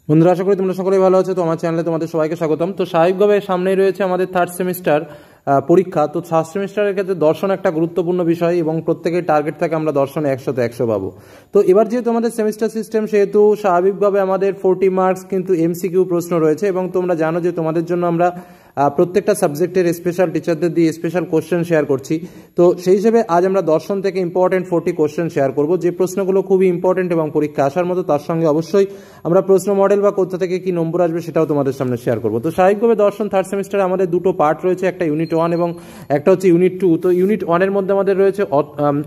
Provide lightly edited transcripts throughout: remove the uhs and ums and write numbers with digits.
বন্ধুরা, আশা করি তোমরা সকলেই ভালো আছো। তো আমার চ্যানেলে তোমাদের সবাইকে স্বাগতম। তো স্বাভাবিকভাবে সামনেই রয়েছে আমাদের থার্ড সেমিস্টার পরীক্ষা। তো থার্ড সেমিস্টারের ক্ষেত্রে দর্শন একটা গুরুত্বপূর্ণ বিষয় এবং প্রত্যেকের টার্গেট থাকে আমরা দর্শনে 100তে 100 পাবো। তো এবার যেহেতু আমাদের সেমিস্টার সিস্টেম, সেহেতু স্বাভাবিকভাবে আমাদের 40 মার্কস কিন্তু এমসিকিউ প্রশ্ন রয়েছে এবং তোমরা জানো যে তোমাদের জন্য আমরা প্রত্যেকটা সাবজেক্টের স্পেশাল টিচারদের দিয়ে স্পেশাল কোশ্চেন শেয়ার করছি। তো সেই হিসেবে আজ আমরা দর্শন থেকে ইম্পর্টেন্ট 40 কোশ্চেন শেয়ার করব, যে প্রশ্নগুলো খুবই ইম্পর্টেন্ট এবং পরীক্ষা আসার মতো। তার সঙ্গে অবশ্যই আমরা প্রশ্ন মডেল বা কোথা থেকে কি নম্বর আসবে সেটাও তোমাদের সামনে শেয়ার করব। তো স্বাভাবিকভাবে দর্শন থার্ড সেমিস্টারে আমাদের দুটো পার্ট রয়েছে, একটা ইউনিট 1 এবং একটা হচ্ছে ইউনিট 2। তো ইউনিট 1-এর মধ্যে আমাদের রয়েছে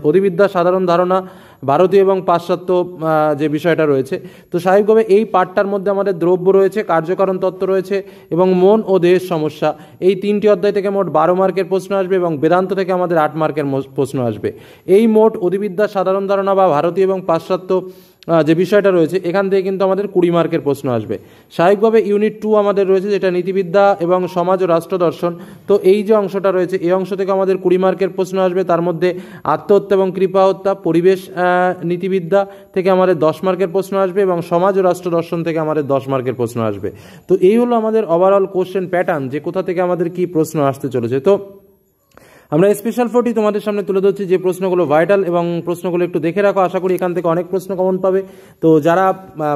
অধিবিদ্যা, সাধারণ ধারণা, ভারতীয় এবং পাশ্চাত্য যে বিষয়টা রয়েছে। তো স্বাভাবিকভাবে এই পার্টটার মধ্যে আমাদের দ্রব্য রয়েছে, কার্যকারণ তত্ত্ব রয়েছে এবং মন ও দেহের সমস্যা। এই তিনটি অধ্যায় থেকে মোট 12 মার্কের প্রশ্ন আসবে এবং বেদান্ত থেকে আমাদের 8 মার্কের প্রশ্ন আসবে। এই মোট অধিবিদ্যা, সাধারণ ধারণা বা ভারতীয় এবং পাশ্চাত্য যে বিষয়টা রয়েছে, এখান থেকে কিন্তু আমাদের 20 মার্কের প্রশ্ন আসবে। স্বাভাবিকভাবে ইউনিট 2 আমাদের রয়েছে, যেটা নীতিবিদ্যা এবং সমাজ ও রাষ্ট্র দর্শন। তো এই যে অংশটা রয়েছে, এই অংশ থেকে আমাদের 20 মার্কের প্রশ্ন আসবে। তার মধ্যে আত্মহত্যা এবং কৃপা হত্যা, পরিবেশ নীতিবিদ্যা থেকে আমাদের 10 মার্কের প্রশ্ন আসবে এবং সমাজ ও রাষ্ট্র দর্শন থেকে আমাদের 10 মার্কের প্রশ্ন আসবে। তো এই হলো আমাদের ওভারঅল কোশ্চেন প্যাটার্ন, যে কোথা থেকে আমাদের কি প্রশ্ন আসতে চলেছে। তো আমরা স্পেশাল 40 তোমাদের সামনে তুলে ধরছি, যে প্রশ্নগুলো ভাইটাল এবং প্রশ্নগুলো একটু দেখে রাখো। আশা করি এখান থেকে অনেক প্রশ্ন কমন পাবে। তো যারা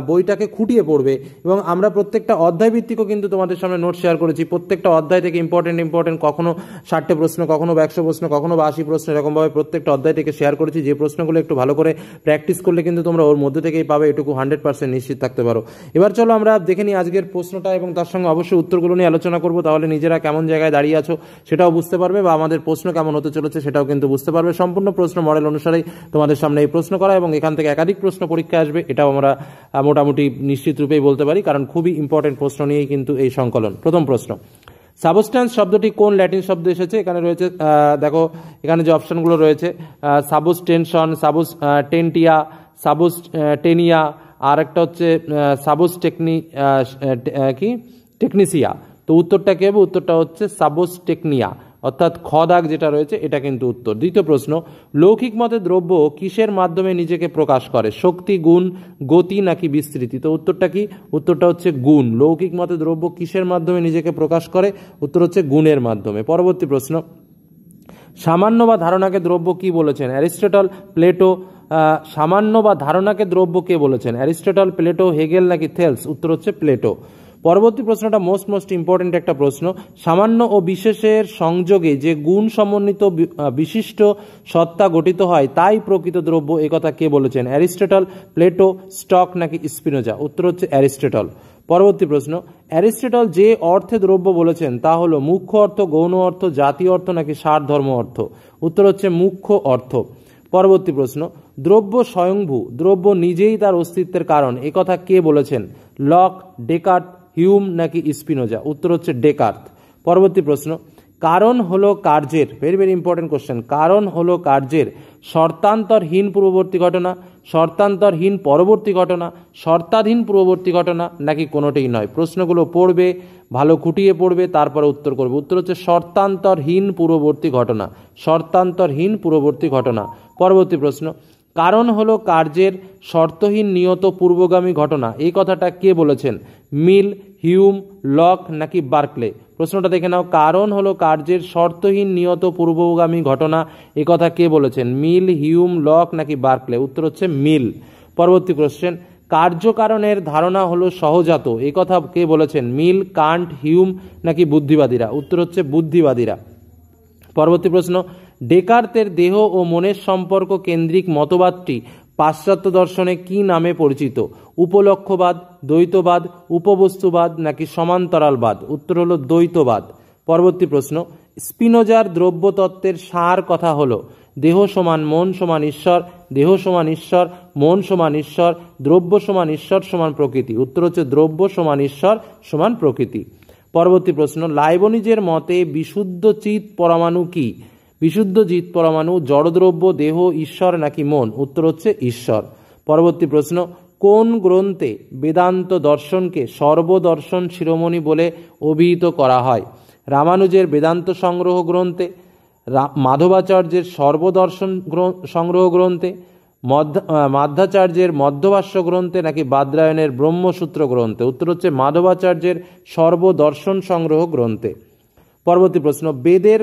বইটাকে খুঁটিয়ে পড়বে, এবং আমরা প্রত্যেকটা অধ্যায় ভিত্তিকও কিন্তু তোমাদের সামনে নোট শেয়ার করেছি। প্রত্যেকটা অধ্যায় থেকে ইম্পর্টেন্ট কখনো 60 প্রশ্ন, কখনো 100 প্রশ্ন, কখনো 80 প্রশ্ন, এরকমভাবে প্রত্যেকটা অধ্যায় থেকে শেয়ার করেছি। যে প্রশ্নগুলো একটু ভালো করে প্র্যাকটিস করলে কিন্তু তোমরা ওর মধ্যে থেকেই পাবে, এটুকু 100% নিশ্চিত থাকতে পারো। এবার চলো আমরা দেখে নিই আজকের প্রশ্নটা এবং তার সঙ্গে অবশ্যই উত্তরগুলো নিয়ে আলোচনা করবো। তাহলে নিজেরা কেমন জায়গায় দাঁড়িয়ে আছো সেটাও বুঝতে পারবে, বা আমাদের প্রশ্ন কেমন হতে চলেছে সেটাও কিন্তু বুঝতে পারবে। সম্পূর্ণ প্রশ্ন মডেল অনুসারেই তোমাদের সামনে এই প্রশ্ন করা, এবং এখান থেকে একাধিক প্রশ্ন পরীক্ষা আসবে, এটাও আমরা মোটামুটি নিশ্চিত রূপেই বলতে পারি, কারণ খুবই ইম্পর্টেন্ট প্রশ্ন নিয়েই কিন্তু এই সংকলন। প্রথম প্রশ্ন, সাবস্ট্যান্স শব্দটি কোন ল্যাটিন শব্দ এসেছে? এখানে রয়েছে, দেখো এখানে যে অপশনগুলো রয়েছে, সাবস্টেনশন, সাবস্টেন্টিয়া, সাবস্টেনিয়া, আর একটা হচ্ছে টেকনিসিয়া। তো উত্তরটা কি হবে? উত্তরটা হচ্ছে সাবস্টেকনিয়া, অর্থাৎ খ দাগ যেটা রয়েছে এটা কিন্তু উত্তর। দ্বিতীয় প্রশ্ন, লৌকিক মতে দ্রব্য কিসের মাধ্যমে নিজেকে প্রকাশ করে? শক্তি, গুণ, গতি নাকি বিস্তৃতি? তো উত্তরটা কি? উত্তরটা হচ্ছে গুণ। লৌকিক মতে দ্রব্য কিসের মাধ্যমে নিজেকে প্রকাশ করে? উত্তর হচ্ছে গুণের মাধ্যমে। পরবর্তী প্রশ্ন, সামান্য বা ধারণাকে দ্রব্য কি বলেছেন? Aristotle, Plato. সামান্য বা ধারণাকে দ্রব্য কে বলেছেন? অ্যারিস্টটল, প্লেটো, হেগেল নাকি থেলস? উত্তর হচ্ছে প্লেটো। পরবর্তী প্রশ্নটা মোস্ট ইম্পর্টেন্ট একটা প্রশ্ন, সামান্য ও বিশেষের সংযোগে যে গুণ সমন্বিত বিশিষ্ট সত্তা গঠিত হয় তাই প্রকৃত দ্রব্য, একথা কে বলেছেন? অ্যারিস্টটল, প্লেটো, স্টক নাকি স্পিনোজা? উত্তর হচ্ছে অ্যারিস্টটল। পরবর্তী প্রশ্ন, অ্যারিস্টটল যে অর্থে দ্রব্য বলেছেন তা হলো মুখ্য অর্থ, গৌণ অর্থ, জাতীয় অর্থ নাকি সার ধর্ম অর্থ? উত্তর হচ্ছে মুখ্য অর্থ। পরবর্তী প্রশ্ন, দ্রব্য স্বয়ংভূ, দ্রব্য নিজেই তার অস্তিত্বের কারণ, একথা কে বলেছেন? লক, ডেকার্ট, হিউম নাকি স্পিনোজা? উত্তর হচ্ছে ডেকার্ট। পরবর্তী প্রশ্ন, কারণ হলো কার্যের, ভেরি ইম্পর্টেন্ট কোশ্চেন, কারণ হলো কার্যের শর্তান্তরহীন পূর্ববর্তী ঘটনা, শর্তান্তরহীন পরবর্তী ঘটনা, শর্তাধীন পূর্ববর্তী ঘটনা নাকি কোনোটাই নয়? প্রশ্নগুলো পড়বে, ভালো খুঁটিয়ে পড়বে, তারপরে উত্তর করবে। উত্তর হচ্ছে শর্তান্তরহীন পূর্ববর্তী ঘটনা, শর্তান্তরহীন পূর্ববর্তী ঘটনা। পরবর্তী প্রশ্ন, কারণ হলো কার্যের শর্তহীন নিয়ত পূর্বগামী ঘটনা, এই কথাটা কে বলেছেন? মিল, হিউম, লক নাকি বার্কলে? প্রশ্নটা দেখে নাও, কারণ হলো কার্যের শর্তহীন নিয়ত পূর্বগামী ঘটনা, এ কথা কে বলেছেন? মিল, হিউম, লক নাকি বার্কলে? উত্তর হচ্ছে মিল। পরবর্তী কোশ্চেন, কার্যকারণের ধারণা হলো সহজাত, এ কথা কে বলেছেন? মিল, কান্ট, হিউম নাকি বুদ্ধিবাদীরা? উত্তর হচ্ছে বুদ্ধিবাদীরা। পরবর্তী প্রশ্ন, ডেকার্তের দেহ ও মনের সম্পর্ক কেন্দ্রিক মতবাদটি পাশ্চাত্য দর্শনে কি নামে পরিচিত? উপলক্ষবাদ, দ্বৈতবাদ, উপবস্তুবাদ নাকি সমান্তরালবাদ? উত্তর হলো দ্বৈতবাদ। পরবর্তী প্রশ্ন, স্পিনোজার দ্রব্যতত্ত্বের সার কথা হলো দেহ সমান মন সমান ঈশ্বর, দেহ সমান ঈশ্বর, মন সমান ঈশ্বর, দ্রব্য সমান ঈশ্বর সমান প্রকৃতি? উত্তর হচ্ছে দ্রব্য সমান ঈশ্বর সমান প্রকৃতি। পরবর্তী প্রশ্ন, লাইবনিজের মতে বিশুদ্ধ চিৎ পরমাণু কি? বিশুদ্ধ চিৎ পরমাণু জড়দ্রব্য, দেহ, ঈশ্বর নাকি মন? উত্তর হচ্ছে ঈশ্বর। পরবর্তী প্রশ্ন, কোন গ্রন্থে বেদান্ত দর্শনকে সর্বদর্শন শিরোমণি বলে অভিহিত করা হয়? রামানুজের বেদান্ত সংগ্রহ গ্রন্থে, মাধবাচার্যের সর্বদর্শন সংগ্রহ গ্রন্থে, মাধ্বাচার্যের মধ্যভাষ্য গ্রন্থে নাকি বাদরায়ণের ব্রহ্মসূত্র গ্রন্থে? উত্তর হচ্ছে মাধবাচার্যের সর্বদর্শন সংগ্রহ গ্রন্থে। পরবর্তী প্রশ্ন, বেদের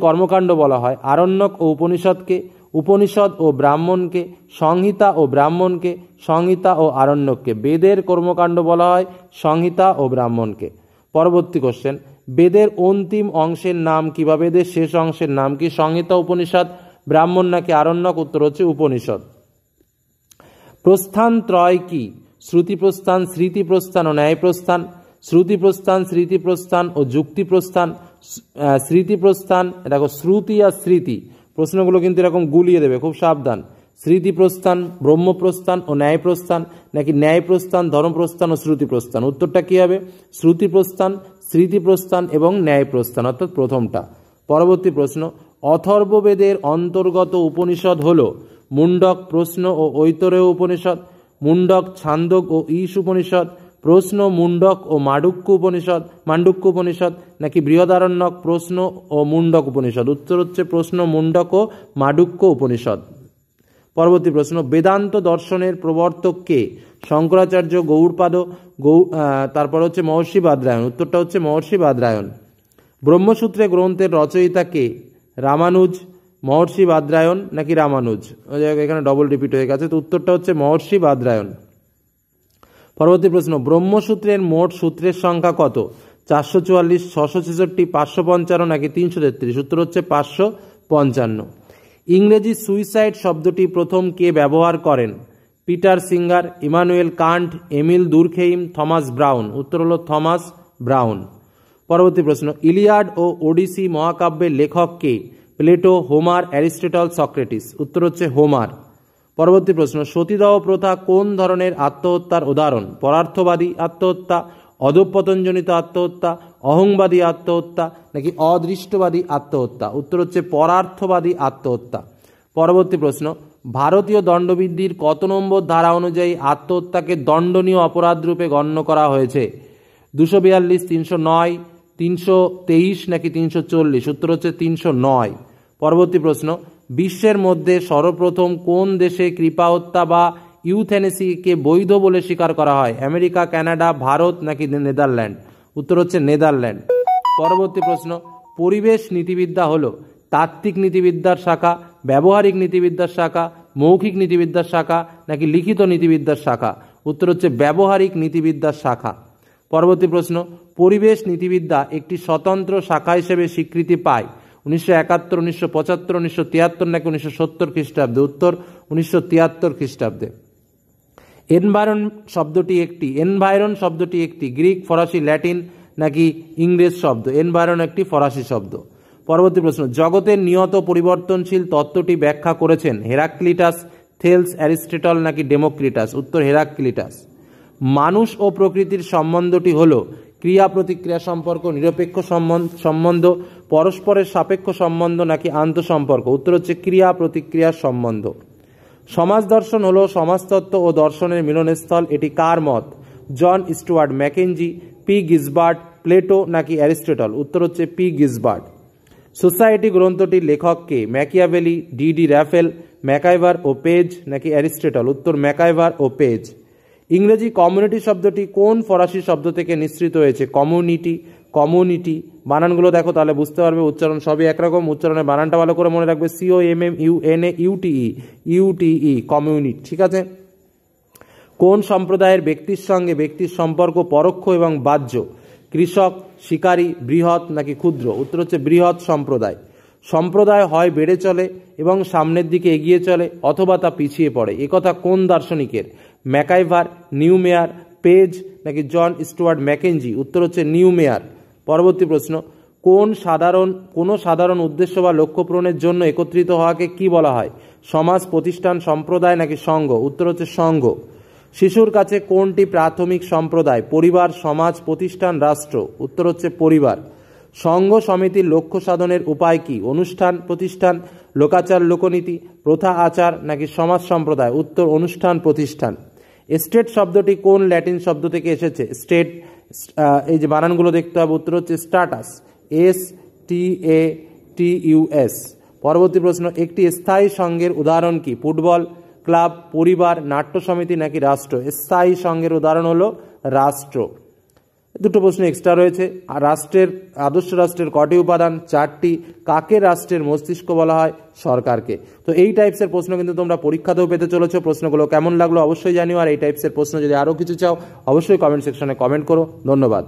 কর্মকাণ্ড বলা হয় আরণ্যক ও উপনিষদকে, উপনিষদ ও ব্রাহ্মণকে, সংহিতা ও ব্রাহ্মণকে, সংহিতা ও আরণ্যককে। বেদের কর্মকাণ্ড বলা হয় সংহিতা ও ব্রাহ্মণকে। পরবর্তী কোশ্চেন, বেদের অন্তিম অংশের নাম কি বা বেদের শেষ অংশের নাম কি? সংহিতা, উপনিষদ, ব্রাহ্মণ নাকি আরণ্যক? উত্তর হচ্ছে উপনিষদ। প্রস্থান ত্রয় কি? শ্রুতি প্রস্থান, স্মৃতি প্রস্থান ও ন্যায় প্রস্থান। শ্রুতি প্রস্থান, স্মৃতি প্রস্থান ও যুক্তি প্রস্থান। স্মৃতি প্রস্থান, দেখো শ্রুতি আর স্মৃতি প্রশ্নগুলো কিন্তু এরকম গুলিয়ে দেবে, খুব সাবধান। স্মৃতি প্রস্থান, ব্রহ্মপ্রস্থান ও ন্যায় প্রস্থান নাকি ন্যায় প্রস্থান, ধর্মপ্রস্থান ও শ্রুতি প্রস্থান? উত্তরটা কি হবে? শ্রুতি প্রস্থান, স্মৃতি প্রস্থান এবং ন্যায় প্রস্থান, অর্থাৎ প্রথমটা। পরবর্তী প্রশ্ন, অথর্ববেদের অন্তর্গত উপনিষদ হল মুন্ডক, প্রশ্ন ও ঐতরেয় উপনিষদ, মুন্ডক, ছান্দক ও ঈশ উপনিষদ, প্রশ্ন, মুন্ডক ও মান্ডুক্য উপনিষদ নাকি বৃহদারণ্যক, প্রশ্ন ও মুন্ডক উপনিষদ? উত্তর হচ্ছে প্রশ্ন, মুন্ডক ও মান্ডুক্য উপনিষদ। পরবর্তী প্রশ্ন, বেদান্ত দর্শনের প্রবর্তক কে? শঙ্করাচার্য, গৌড়পাদ, তারপর হচ্ছে মহর্ষি বাদরায়ণ। উত্তরটা হচ্ছে মহর্ষি বাদরায়ণ। ব্রহ্মসূত্রে গ্রন্থের রচয়িতা কে? রামানুজ, মহর্ষি বাদরায়ণ নাকি রামানুজ? এখানে ডবল রিপিট হয়ে গেছে, তো উত্তরটা হচ্ছে মহর্ষি বাদরায়ণ। পরবর্তী প্রশ্ন, ব্রহ্মসূত্রের মোট সূত্রের সংখ্যা কত? 444, 666, 555 নাকি 333? উত্তর হচ্ছে 555। ইংরেজি সুইসাইড শব্দটি প্রথম কে ব্যবহার করেন? Peter Singer, Immanuel Kant, Emile Durkheim, Thomas Brown? উত্তর হলো থমাস ব্রাউন। পরবর্তী প্রশ্ন, ইলিয়াড ও ওডিসি মহাকাব্যের লেখক কে? Plato, Homer, Aristotle, Socrates? উত্তর হচ্ছে হোমার। পরবর্তী প্রশ্ন, সতীদাহ প্রথা কোন ধরনের আত্মহত্যার উদাহরণ? পরার্থবাদী আত্মহত্যা, অধঃপতনজনিত আত্মহত্যা, অহংবাদী আত্মহত্যা নাকি অদৃষ্টবাদী আত্মহত্যা? উত্তর হচ্ছে পরার্থবাদী আত্মহত্যা। পরবর্তী প্রশ্ন, ভারতীয় দণ্ডবিধির কত নম্বর ধারা অনুযায়ী আত্মহত্যাকে দণ্ডনীয় অপরাধ রূপে গণ্য করা হয়েছে? 242, 309, 323 নাকি 340? উত্তর হচ্ছে 309। পরবর্তী প্রশ্ন, বিশ্বের মধ্যে সর্বপ্রথম কোন দেশে কৃপা হত্যা বা ইউথ্যানেসিকে বৈধ বলে স্বীকার করা হয়? আমেরিকা, কানাডা, ভারত নাকি নেদারল্যান্ড? উত্তর হচ্ছে নেদারল্যান্ড। পরবর্তী প্রশ্ন, পরিবেশ নীতিবিদ্যা হলো তাত্ত্বিক নীতিবিদ্যার শাখা, ব্যবহারিক নীতিবিদ্যার শাখা, মৌখিক নীতিবিদ্যার শাখা নাকি লিখিত নীতিবিদ্যার শাখা? উত্তর হচ্ছে ব্যবহারিক নীতিবিদ্যার শাখা। পরবর্তী প্রশ্ন, পরিবেশ নীতিবিদ্যা একটি স্বতন্ত্র শাখা হিসেবে স্বীকৃতি পায় 1971, 1975, 1973 নাকি 1970 খ্রিস্টাব্দে? উত্তর 1973 খ্রিস্টাব্দে। এনভায়রন শব্দটি একটি গ্রিক, ফরাসি, ল্যাটিন নাকি ইংরেজ শব্দ? এনভায়রন একটি ফরাসি শব্দ। পরবর্তী প্রশ্ন, জগতের নিয়ত পরিবর্তনশীল তত্ত্বটি ব্যাখ্যা করেছেন হেরাক্লিটাস, থেলস, অ্যারিস্টটল নাকি ডেমোক্রিটাস? উত্তর হেরাক্লিটাস। মানুষ ও প্রকৃতির সম্বন্ধটি হলো ক্রিয়া প্রতিক্রিয়া সম্পর্ক, নিরপেক্ষ সম্বন্ধ, পরস্পরের সাপেক্ষ সম্বন্ধ নাকি আন্তঃসম্পর্ক? উত্তর হচ্ছে ক্রিয়া প্রতিক্রিয়ার সম্বন্ধ। সমাজ দর্শন হলো সমাজতত্ত্ব ও দর্শনের মিলনস্থল, এটি কার মত? জন Stewart Mackenzie, P Gisbert, Plato নাকি অ্যারিস্টটল? উত্তর হচ্ছে পি গিসবার্ট। সোসাইটি গ্রন্থটির লেখক কে? ম্যাকিয়াভেলি, ডি র্যাফেল, ম্যাকাইভার ও পেজ নাকি অ্যারিস্টটল? উত্তর ম্যাকাইভার ও পেজ। ইংরেজি কমিউনিটি শব্দটি কোন ফরাসি শব্দ থেকে নিঃসৃত হয়েছে? কমিউনিটি বানানগুলো দেখো তাহলে বুঝতে পারবে, উচ্চারণ সবই একরকম, উচ্চারণের বানানটা ভালো করে মনে রাখবে, COMMUNAUTE, কমিউনিটি। ঠিক আছে। কোন সম্প্রদায়ের ব্যক্তির সঙ্গে ব্যক্তির সম্পর্ক পরোক্ষ এবং বাহ্য? কৃষক, শিকারী, বৃহৎ নাকি ক্ষুদ্র? উত্তর হচ্ছে বৃহৎ সম্প্রদায়। সম্প্রদায় হয় বেড়ে চলে এবং সামনের দিকে এগিয়ে চলে অথবা তা পিছিয়ে পড়ে, একথা কোন দার্শনিকের? ম্যাকাইভার, নিউমেয়ার, পেজ নাকি জন স্টুয়ার্ট ম্যাকেঞ্জি? উত্তর হচ্ছে নিউমেয়ার। পরবর্তী প্রশ্ন, কোনো সাধারণ উদ্দেশ্য বা লক্ষ্য পূরণের জন্য একত্রিত হওয়াকে কি বলা হয়? সমাজ, প্রতিষ্ঠান, সম্প্রদায় নাকি সংঘ? উত্তর হচ্ছে সংঘ। শিশুর কাছে কোনটি প্রাথমিক সম্প্রদায়? পরিবার, সমাজ, প্রতিষ্ঠান, রাষ্ট্র? উত্তর হচ্ছে পরিবার। সংঘ সমিতির লক্ষ্য সাধনের উপায় কি? অনুষ্ঠান, প্রতিষ্ঠান, লোকাচার, লোকনীতি, প্রথা, আচার নাকি সমাজ সম্প্রদায়? উত্তর অনুষ্ঠান, প্রতিষ্ঠান। স্টেট শব্দটি কোন ল্যাটিন শব্দ থেকে এসেছে? স্টেট, এই যে বানানগুলো দেখতে হবে, উত্তর হচ্ছে স্ট্যাটাস, STATUS। পরবর্তী প্রশ্ন, একটি স্থায়ী সংঘের উদাহরণ কি? ফুটবল ক্লাব, পরিবার, নাট্য সমিতি নাকি রাষ্ট্র? স্থায়ী সংঘের উদাহরণ হলো রাষ্ট্র। দুটো প্রশ্ন এক্সট্রা রয়েছে। আর আদর্শ রাষ্ট্রের কটি উপাদান? 4টি। কাকে রাষ্ট্রের মস্তিষ্ক বলা হয়? সরকারকে। তো এই টাইপসের প্রশ্ন কিন্তু তোমরা পরীক্ষাতেও পেতে চলেছো। প্রশ্নগুলো কেমন লাগলো অবশ্যই জানিও। আর এই টাইপসের প্রশ্ন যদি আরও কিছু চাও অবশ্যই কমেন্ট সেকশনে কমেন্ট করো। ধন্যবাদ।